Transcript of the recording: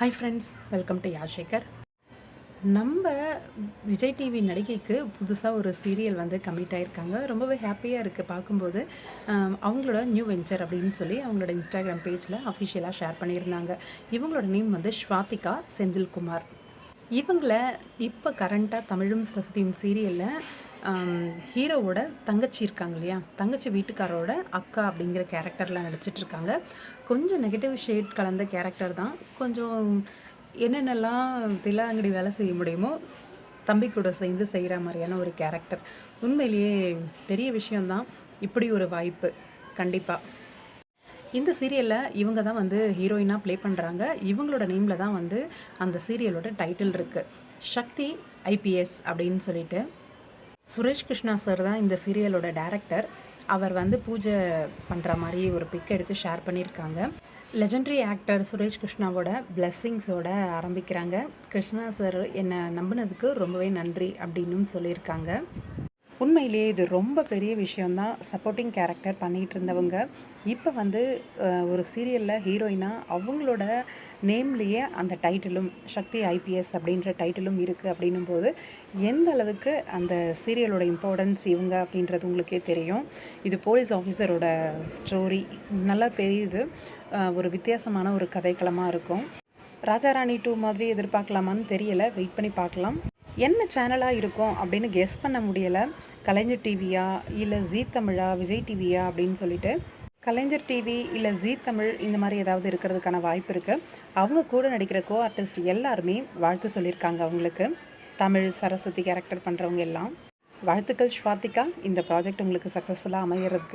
Hi friends, welcome to யாஷேகர். நம்ம Vijay TV நடிகைக்கு புதுசாக ஒரு சீரியல் வந்து கமிட் ஆகியிருக்காங்க. ரொம்பவே ஹாப்பியாக இருக்குது பார்க்கும்போது. அவங்களோட நியூ வெஞ்சர் அப்படின்னு சொல்லி அவங்களோட இன்ஸ்டாகிராம் பேஜில் அஃபிஷியலாக ஷேர் பண்ணியிருந்தாங்க. இவங்களோட நேம் வந்து ஸ்வாதிகா செந்தில்குமார். இவங்கள இப்போ கரண்ட்டாக தமிழும் சரஸ்வதியும் சீரியலில் ஹீரோவோட தங்கச்சி இருக்காங்க இல்லையா, தங்கச்சி வீட்டுக்காரோட அக்கா அப்படிங்கிற கேரக்டரில் நடிச்சிட்ருக்காங்க. கொஞ்சம் நெகட்டிவ் ஷேட் கலந்த கேரக்டர் தான். கொஞ்சம் என்னென்னலாம் தில்லாங்கடி வேலை செய்ய முடியுமோ தம்பி கூட சேர்ந்து செய்கிற மாதிரியான ஒரு கேரக்டர். உண்மையிலேயே பெரிய விஷயந்தான் இப்படி ஒரு வாய்ப்பு. கண்டிப்பாக இந்த சீரியலில் இவங்க தான் வந்து ஹீரோயினாக ப்ளே பண்ணுறாங்க. இவங்களோட நேமில் தான் வந்து அந்த சீரியலோட டைட்டில் இருக்குது, சக்தி ஐபிஎஸ் அப்படின்னு சொல்லிட்டு. சுரேஷ் கிருஷ்ணா சார் தான் இந்த சீரியலோட டைரக்டர். அவர் வந்து பூஜை பண்ணுற மாதிரி ஒரு பிக் எடுத்து ஷேர் பண்ணியிருக்காங்க. லெஜெண்டரி ஆக்டர் சுரேஷ் கிருஷ்ணாவோட பிளெஸ்ஸிங்ஸோட ஆரம்பிக்கிறாங்க. கிருஷ்ணா சார் என்னை நம்பினதுக்கு ரொம்பவே நன்றி அப்படின்னும் சொல்லியிருக்காங்க. உண்மையிலேயே இது ரொம்ப பெரிய விஷயந்தான். சப்போர்ட்டிங் கேரக்டர் பண்ணிகிட்டு இருந்தவங்க இப்போ வந்து ஒரு சீரியலில் ஹீரோயினாக அவங்களோட நேம்லேயே அந்த டைட்டிலும் சக்தி ஐபிஎஸ் அப்படின்ற டைட்டிலும் இருக்குது அப்படின்னும் போது எந்த அளவுக்கு அந்த சீரியலோட இம்பார்ட்டன்ஸ் இவங்க அப்படின்றது உங்களுக்கே தெரியும். இது போலீஸ் ஆஃபீஸரோட ஸ்டோரி நல்லா தெரியுது. ஒரு வித்தியாசமான ஒரு கதைக்களமாக இருக்கும். ராஜாராணி 2 மாதிரி எதிர்பார்க்கலாமான்னு தெரியலை, வெயிட் பண்ணி பார்க்கலாம். என்ன சேனலாக இருக்கும் அப்படின்னு கெஸ் பண்ண முடியலை. கலைஞர் டிவியா இல்லை ஜீ தமிழா, விஜய் டிவியா அப்படின்னு சொல்லிட்டு. கலைஞர் டிவி இல்லை ஜீ தமிழ் இந்த மாதிரி ஏதாவது இருக்கிறதுக்கான வாய்ப்பு இருக்குது. அவங்க கூட நடிக்கிற கோ ஆர்டிஸ்ட் எல்லாருமே வாழ்த்து சொல்லியிருக்காங்க அவங்களுக்கு. தமிழ் சரஸ்வதி கேரக்டர் பண்ணுறவங்க எல்லாம் வாழ்த்துக்கள் ஸ்வாதிகா. இந்த ப்ராஜெக்ட் உங்களுக்கு சக்ஸஸ்ஃபுல்லாக அமைகிறதுக்கு